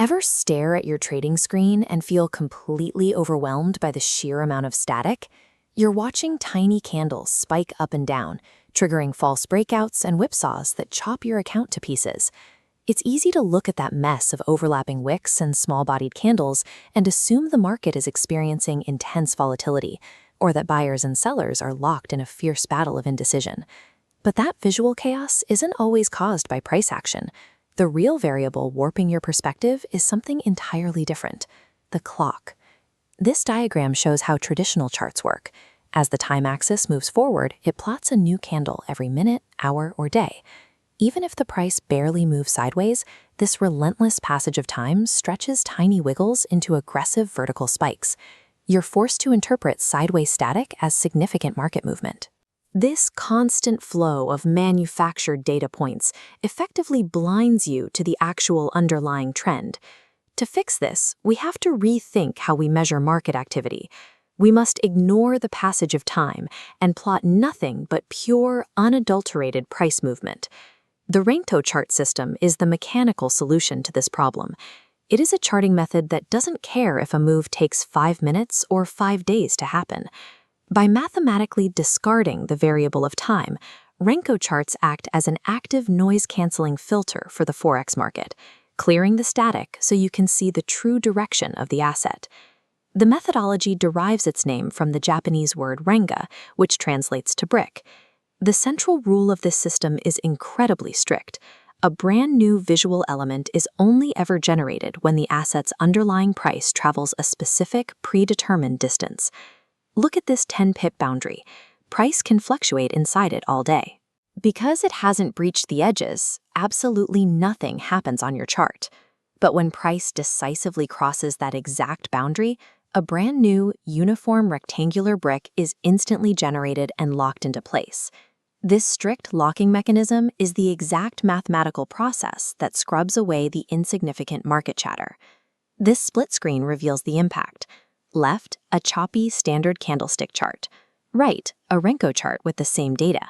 Ever stare at your trading screen and feel completely overwhelmed by the sheer amount of static? You're watching tiny candles spike up and down, triggering false breakouts and whipsaws that chop your account to pieces. It's easy to look at that mess of overlapping wicks and small-bodied candles and assume the market is experiencing intense volatility, or that buyers and sellers are locked in a fierce battle of indecision. But that visual chaos isn't always caused by price action. The real variable warping your perspective is something entirely different: the clock. This diagram shows how traditional charts work. As the time axis moves forward, it plots a new candle every minute, hour, or day. Even if the price barely moves sideways, this relentless passage of time stretches tiny wiggles into aggressive vertical spikes. You're forced to interpret sideways static as significant market movement. This constant flow of manufactured data points effectively blinds you to the actual underlying trend. To fix this, we have to rethink how we measure market activity. We must ignore the passage of time and plot nothing but pure, unadulterated price movement. The Renko chart system is the mechanical solution to this problem. It is a charting method that doesn't care if a move takes 5 minutes or 5 days to happen. By mathematically discarding the variable of time, Renko charts act as an active noise-canceling filter for the Forex market, clearing the static so you can see the true direction of the asset. The methodology derives its name from the Japanese word renga, which translates to brick. The central rule of this system is incredibly strict. A brand new visual element is only ever generated when the asset's underlying price travels a specific, predetermined distance. Look at this 10-pip boundary. Price can fluctuate inside it all day. Because it hasn't breached the edges, absolutely nothing happens on your chart. But when price decisively crosses that exact boundary, a brand new, uniform rectangular brick is instantly generated and locked into place. This strict locking mechanism is the exact mathematical process that scrubs away the insignificant market chatter. This split screen reveals the impact. Left, a choppy standard candlestick chart. Right, a Renko chart with the same data.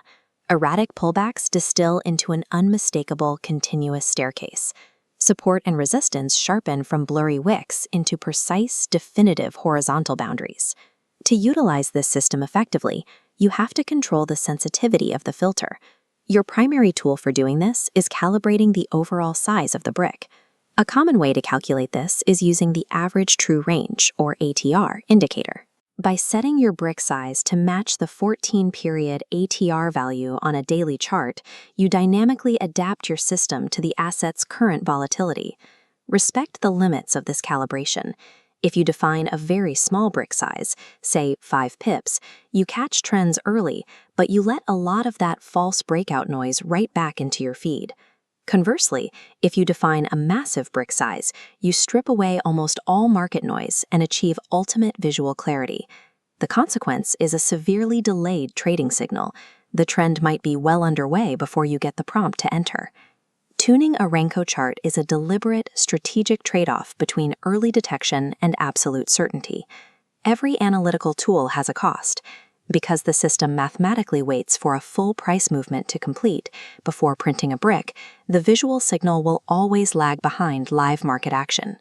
Erratic pullbacks distill into an unmistakable continuous staircase. Support and resistance sharpen from blurry wicks into precise, definitive horizontal boundaries. To utilize this system effectively, you have to control the sensitivity of the filter. Your primary tool for doing this is calibrating the overall size of the brick. A common way to calculate this is using the average true range, or ATR, indicator. By setting your brick size to match the 14-period ATR value on a daily chart, you dynamically adapt your system to the asset's current volatility. Respect the limits of this calibration. If you define a very small brick size, say 5 pips, you catch trends early, but you let a lot of that false breakout noise right back into your feed. Conversely, if you define a massive brick size, you strip away almost all market noise and achieve ultimate visual clarity. The consequence is a severely delayed trading signal. The trend might be well underway before you get the prompt to enter. Tuning a Renko chart is a deliberate, strategic trade-off between early detection and absolute certainty. Every analytical tool has a cost. Because the system mathematically waits for a full price movement to complete before printing a brick, the visual signal will always lag behind live market action.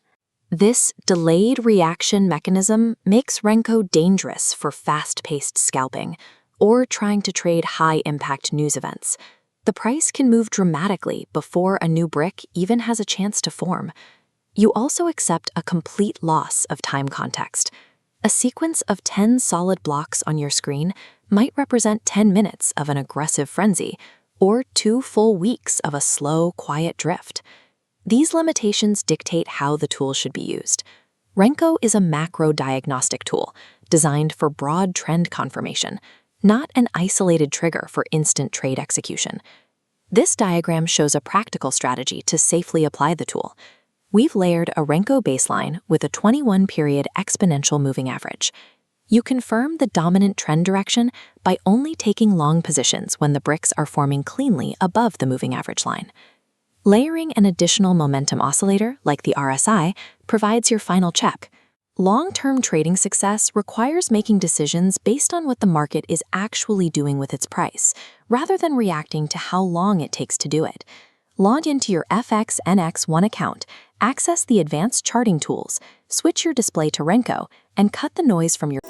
This delayed reaction mechanism makes Renko dangerous for fast-paced scalping or trying to trade high-impact news events. The price can move dramatically before a new brick even has a chance to form. You also accept a complete loss of time context. A sequence of 10 solid blocks on your screen might represent 10 minutes of an aggressive frenzy, or 2 full weeks of a slow, quiet drift. These limitations dictate how the tool should be used. Renko is a macro diagnostic tool designed for broad trend confirmation, not an isolated trigger for instant trade execution. This diagram shows a practical strategy to safely apply the tool. We've layered a Renko baseline with a 21-period exponential moving average. You confirm the dominant trend direction by only taking long positions when the bricks are forming cleanly above the moving average line. Layering an additional momentum oscillator, like the RSI, provides your final check. Long-term trading success requires making decisions based on what the market is actually doing with its price, rather than reacting to how long it takes to do it. Log into your FXNX One account, access the advanced charting tools, switch your display to Renko, and cut the noise from your